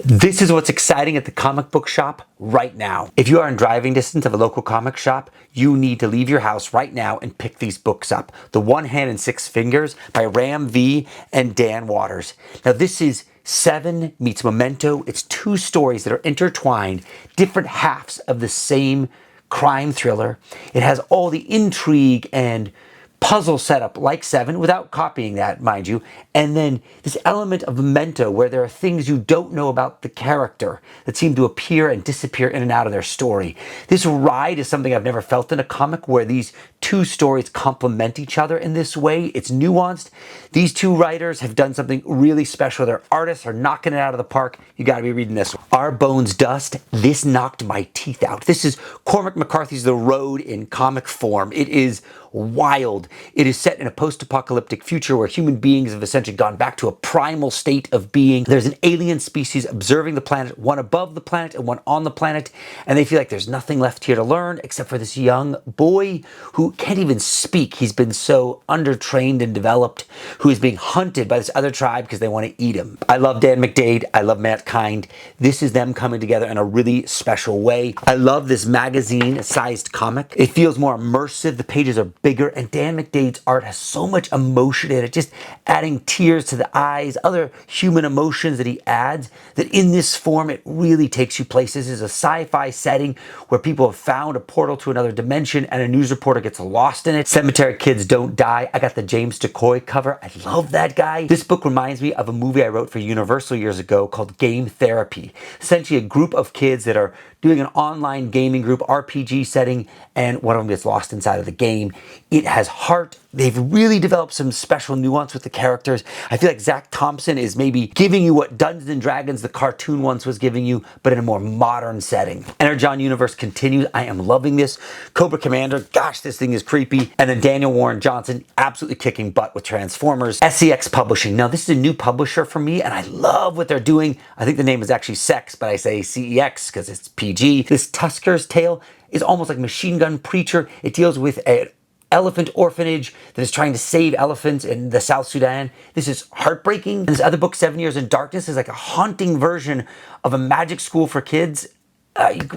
This is what's exciting at the comic book shop right now. If you are in driving distance of a local comic shop, you need to leave your house right now and pick these books up. The One Hand and Six Fingers by Ram V and Dan Waters. Now this is Seven meets Memento. It's two stories that are intertwined, different halves of the same crime thriller. It has all the intrigue and puzzle setup like Seven, without copying that, mind you, and then this element of Memento where there are things you don't know about the character that seem to appear and disappear in and out of their story. This ride is something I've never felt in a comic, where these two stories complement each other in this way. It's nuanced. These two writers have done something really special. Their artists are knocking it out of the park. You got to be reading this. Our Bones Dust. This knocked my teeth out. This is Cormac McCarthy's The Road in comic form. It is wild. It is set in a post-apocalyptic future where human beings have essentially gone back to a primal state of being. There's an alien species observing the planet, one above the planet and one on the planet, and they feel like there's nothing left here to learn except for this young boy who can't even speak. He's been so undertrained and developed, who is being hunted by this other tribe because they want to eat him. I love Dan McDade. I love Matt Kind. This is them coming together in a really special way. I love this magazine-sized comic. It feels more immersive. The pages are bigger, and Dan McDade's art has so much emotion in it, just adding tears to the eyes, other human emotions that he adds, that in this form it really takes you places. This is a sci-fi setting where people have found a portal to another dimension and a news reporter gets lost in it. Cemetery Kids Don't Die. I got the James DeCoy cover. I love that guy. This book reminds me of a movie I wrote for Universal years ago called Game Therapy. Essentially a group of kids that are doing an online gaming group, RPG setting, and one of them gets lost inside of the game. It has heart. They've really developed some special nuance with the characters. I feel like Zach Thompson is maybe giving you what Dungeons and Dragons, the cartoon once, was giving you, but in a more modern setting. Energon Universe continues. I am loving this. Cobra Commander, gosh, this thing is creepy. And then Daniel Warren Johnson, absolutely kicking butt with Transformers. CEX Publishing. Now, this is a new publisher for me, and I love what they're doing. I think the name is actually Sex, but I say CEX because it's PG. This Tusker's Tale is almost like Machine Gun Preacher. It deals with an elephant orphanage that is trying to save elephants in the South Sudan. This is heartbreaking. And this other book, 7 Years in Darkness, is like a haunting version of a magic school for kids.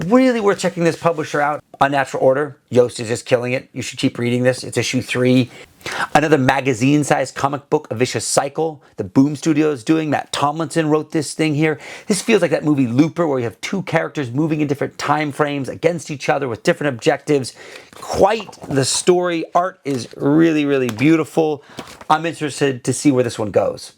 Really worth checking this publisher out. Unnatural Order. Yost is just killing it. You should keep reading this. It's issue 3. Another magazine-sized comic book, A Vicious Cycle, the Boom Studio is doing. Matt Tomlinson wrote this thing here. This feels like that movie Looper, where you have two characters moving in different time frames against each other with different objectives. Quite the story. Art is really, really beautiful. I'm interested to see where this one goes.